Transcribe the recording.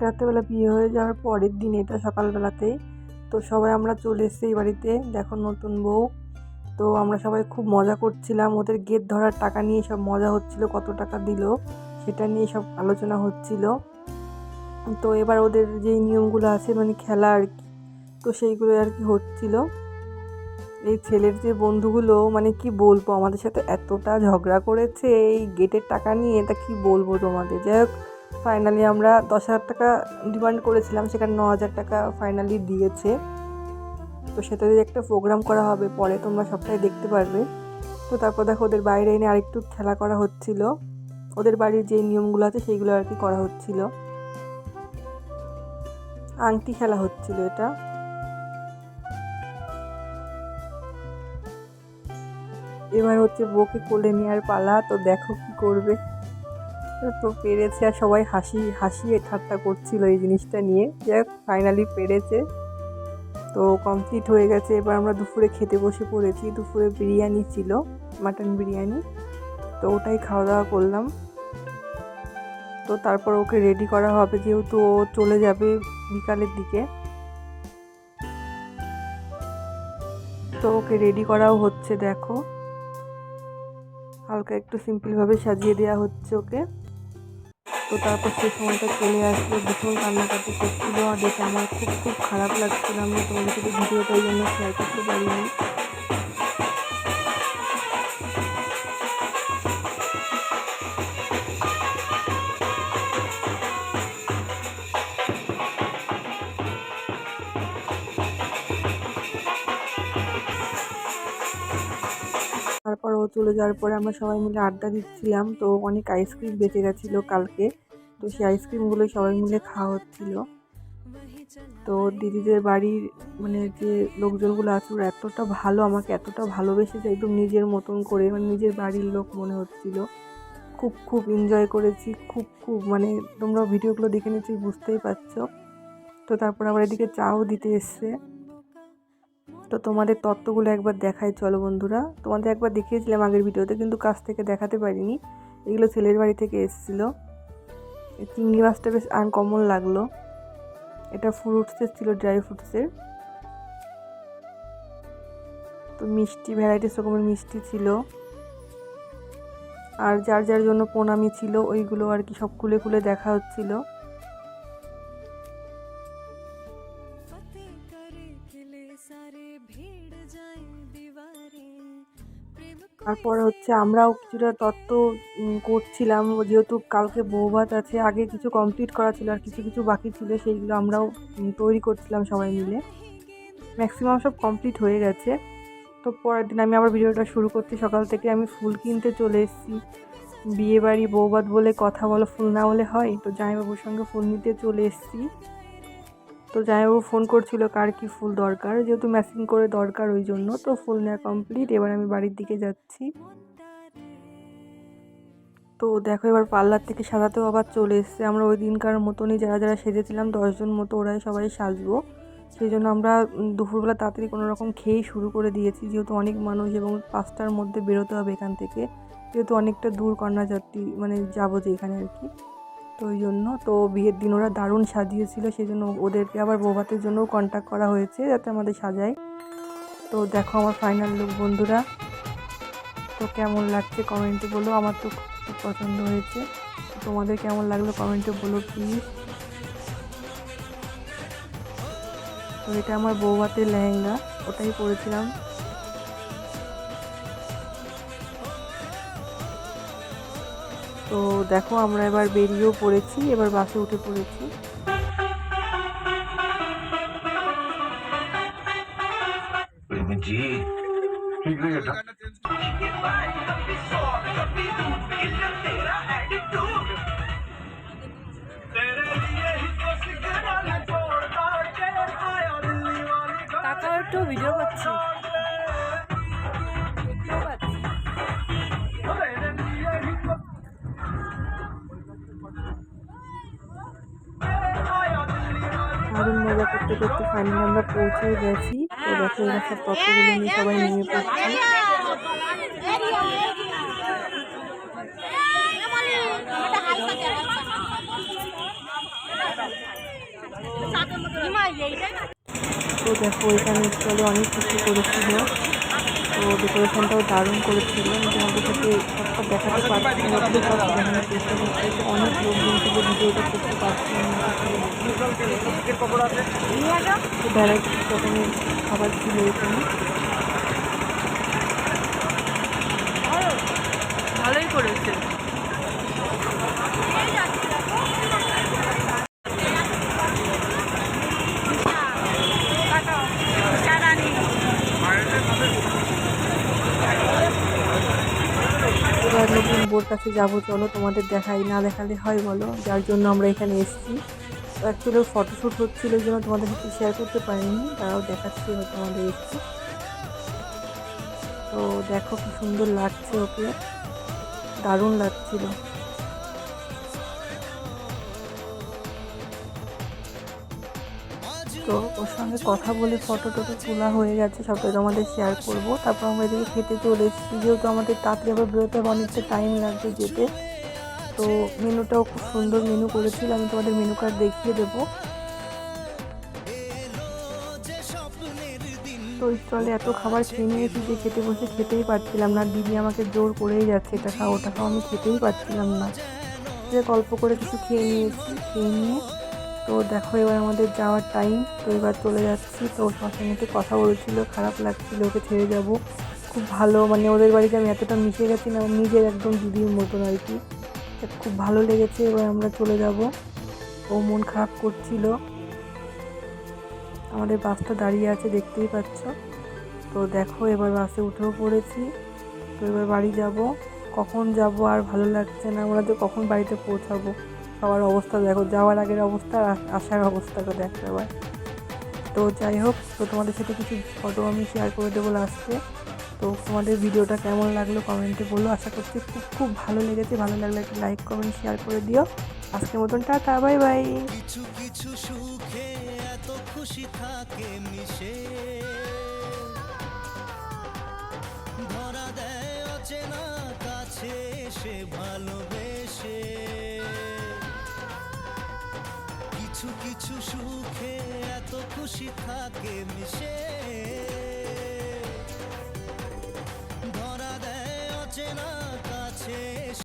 রাত্রেবেলা বিয়ে হয়ে যাওয়ার পরের দিন এটা সকালবেলাতেই। তো সবাই আমরা চলে এসেছি এই বাড়িতে, দেখো নতুন বউ। তো আমরা সবাই খুব মজা করছিলাম, ওদের গেট ধরার টাকা নিয়ে সব মজা হচ্ছিল, কত টাকা দিল সেটা নিয়ে সব আলোচনা হচ্ছিল। তো এবার ওদের যে নিয়মগুলো আছে মানে খেলা আর কি, তো সেইগুলো আর কি হচ্ছিল। এই ছেলের যে বন্ধুগুলো মানে কি বলবো, আমাদের সাথে এতটা ঝগড়া করেছে এই গেটের টাকা নিয়ে, তা কি বলবো তোমাদের। যাই হোক, ফাইনালি আমরা 10,000 টাকা ডিমান্ড করেছিলাম, সেখানে 9,000 টাকা ফাইনালি দিয়েছে। তো সেটাতে একটা প্রোগ্রাম করা হবে, পরে তোমরা সবটাই দেখতে পারবে। তো তারপর দেখো ওদের বাইরে এনে আরেকটু খেলা করা হচ্ছিল, ওদের বাড়ির যে নিয়মগুলো আছে সেইগুলো আর কি করা হচ্ছিল। আংটি খেলা হচ্ছিল এটা। এবার হচ্ছে বউকে কোলে নেওয়ার পালা, তো দেখো কি করবে। তো পেরেছে, আর সবাই হাসিয়ে ঠাট্টা করছিল এই জিনিসটা নিয়ে। যাই হোক, ফাইনালি পেরেছে, তো কমপ্লিট হয়ে গেছে। এবার আমরা দুপুরে খেতে বসে পড়েছি। দুপুরে বিরিয়ানি ছিল, মাটন বিরিয়ানি, তো ওটাই খাওয়া দাওয়া করলাম। তো তারপর ওকে রেডি করা হবে, যেহেতু ও চলে যাবে বিকালের দিকে, তো ওকে রেডি করাও হচ্ছে। দেখো হালকা একটু সিম্পলভাবে সাজিয়ে দেওয়া হচ্ছে ওকে। তো তারপর সেই সময়টা চলে আসলো, ভীষণ কান্নাকাটি করছিল, আর দেখে আমার খুব খুব খারাপ লাগছিল। আমি তোমাদের সাথে ভিডিওটা এই জন্য শেয়ার করতে পারিনি। তারপর ও চলে যাওয়ার পরে আমরা সবাই মিলে আড্ডা দিচ্ছিলাম। তো অনেক আইসক্রিম বেঁচে গেছিলো কালকে, তো সেই আইসক্রিমগুলো সবাই মিলে খাওয়া হচ্ছিল। তো দিদিদের বাড়ির মানে যে লোকজনগুলো আছে ওরা এতটা ভালো, আমাকে এতটা ভালোবেসেছে, একদম নিজের মতন করে, মানে নিজের বাড়ির লোক মনে হচ্ছিল। খুব খুব এনজয় করেছি, খুব খুব মানে তোমরা ভিডিওগুলো দেখে নিশ্চয়ই বুঝতেই পারছো। তো তারপর আবার এদিকে চাও দিতে এসছে। তো তোমাদের তত্ত্বগুলো একবার দেখাই চলো বন্ধুরা। তোমাদের একবার দেখিয়েছিলাম আগের ভিডিওতে, কিন্তু কাছ থেকে দেখাতে পারিনি। এগুলো ছেলের বাড়ি থেকে এসেছিলো। এই চিংড়ি মাছটা বেশ আনকমন লাগলো। এটা ফ্রুটসের ছিল, ড্রাই ফ্রুটসের। তো মিষ্টি ভ্যারাইটিস রকমের মিষ্টি ছিল, আর যার যার জন্য প্রণামী ছিল ওইগুলো আর কি সব খুলে খুলে দেখা হচ্ছিল। তারপর হচ্ছে আমরাও কিছুটা তত্ত্ব করছিলাম, যেহেতু কালকে বৌভাত আছে, আগে কিছু কমপ্লিট করা ছিল আর কিছু কিছু বাকি ছিল, সেইগুলো আমরাও তৈরি করছিলাম সবাই মিলে। ম্যাক্সিমাম সব কমপ্লিট হয়ে গেছে। তো পরের দিন আমি আবার ভিডিওটা শুরু করছি। সকাল থেকে আমি ফুল কিনতে চলে এসেছি, বিয়ে বাড়ি বৌভাত বলে কথা বলো, ফুল না হলে হয়। তো জামাইবাবুর সঙ্গে ফুল নিতে চলে এসেছি। তো জামাইবাবু ফোন করছিল কার কি ফুল দরকার, যেহেতু ম্যাচিং করে দরকার ওই জন্য। তো ফুল নেওয়া কমপ্লিট, এবার আমি বাড়ির দিকে যাচ্ছি। তো দেখো এবার পার্লার থেকে সাজাতেও আবার চলে এসছে। আমরা ওই দিনকার মতনই যারা যারা সেজেছিলাম 10 জন মতো, ওরাই সবাই সাজবো। সেই জন্য আমরা দুপুরবেলা তাড়াতাড়ি কোনো রকম খেয়েই শুরু করে দিয়েছি, যেহেতু অনেক মানুষ এবং 5টার মধ্যে বেরোতে হবে এখান থেকে, যেহেতু অনেকটা দূর কন্যাযাত্রী মানে যাবো যে এখানে আর কি। তো ওই জন্য তো বিয়ের দিন ওরা দারুণ সাজিয়েছিল, সেই জন্য ওদেরকে আবার বৌভাতের জন্যও কন্ট্যাক্ট করা হয়েছে যাতে আমাদের সাজায়। তো দেখো আমার ফাইনাল লুক বন্ধুরা। তো কেমন লাগছে কমেন্টে বলো, আমার তো খুব পছন্দ হয়েছে। তোমাদের কেমন লাগলো কমেন্টে বলো প্লিজ। তো এটা আমার বৌভাতের লেহেঙ্গা, ওটাই পরেছিলাম। তো দেখো আমরা এবার বেরিয়েও পড়েছি, এবার বাসে উঠে পড়েছি। কাকা একটু ভিডিও করছি। দারুণ মজা করতে করতে ফাইনালি আমরা পৌঁছেও গেছি। তো দেখো এবার সব তত্ত্বগুলো নিয়ে সবাই নেমে পড়ছি। তো দেখো এখানে স্টলে অনেক কিছু করেছিল, তো ডেকোরেশনটাও দারুণ করেছিল। আমি তোমাদের সাথে সবটা দেখাতে পারছি না, দেখানোর চেষ্টা করছি। অনেক লোকজন ছিল, ভিডিওটা করতে পারছিলাম না। ভ্যারাইটি রকমের খাবার ছিল এখানে, ভালোই করেছে। এবার নতুন বোর কাছে যাবো, চলো তোমাদের দেখাই, না দেখালে হয় বলো, যার জন্য আমরা এখানে এসেছি। তো অ্যাকচুয়ালি ফটোশ্যুট হচ্ছিল, ওই জন্য তোমাদের সাথে শেয়ার করতে পারিনি, তারাও দেখাচ্ছি তোমাদের একটু। তো দেখো কি সুন্দর লাগছে ওকে, দারুণ লাগছিল। তো ওর সঙ্গে কথা বলে ফটো টটো তোলা হয়ে গেছে, সবটাই তোমাদের শেয়ার করবো। তারপর আমরা এদিকে খেতে চলে এসেছি, যেহেতু আমাদের তাড়াতাড়ি আবার বেরোতে হবে, অনেকটা টাইম লাগবে যেতে। তো মেনুটাও খুব সুন্দর মেনু করেছিল, আমি তোমাদের মেনু কার্ড দেখিয়ে দেবো। তো স্টলে এত খাবার খেয়ে নিয়েছি যে খেতে বসে খেতেই পারছিলাম না, দিদি আমাকে জোর করেই যাচ্ছে এটা খাও ওটা খাও, আমি খেতেই পারছিলাম না। যে গল্প করে কিছু খেয়ে নিয়েছি, খেয়ে নিয়ে তো দেখো এবার আমাদের যাওয়ার টাইম। তো এবার চলে যাচ্ছি। তো ওর সঙ্গে একটু কথা বলছিল, খারাপ লাগছিল ওকে ছেড়ে যাব। খুব ভালো, মানে ওদের বাড়িতে আমি এতটা মিশে গেছি না, নিজের একদম দিদির মতন আর কি। খুব ভালো লেগেছে। এবার আমরা চলে যাব। ও মন খারাপ করছিল। আমাদের বাসটা দাঁড়িয়ে আছে, দেখতেই পাচ্ছ। তো দেখো এবার বাসে উঠেও পড়েছি। তো এবার বাড়ি যাব। কখন যাব আর ভালো লাগছে না, আমরা যে কখন বাড়িতে পৌঁছাবো। সবার অবস্থা দেখো, যাওয়ার আগের অবস্থা আর আসার অবস্থাটা দেখো এবার। তো যাই হোক, তো তোমাদের সাথে কিছু ফটো আমি শেয়ার করে দেবো লাস্টে। তো তোমাদের ভিডিওটা কেমন লাগলো কমেন্টে বলো। আশা করছি খুব খুব ভালো লেগেছে। ভালো লাগলে একটা লাইক কমেন্ট শেয়ার করে দিও। আজকের মতন টাটা, বাই বাই। কিছু কিছু সুখে এত খুশি থাকে মিশে, ধরা দেয় অচেনা কাছে এসে ভালোবেসে। কিছু কিছু সুখে এত খুশি থাকে মিশে।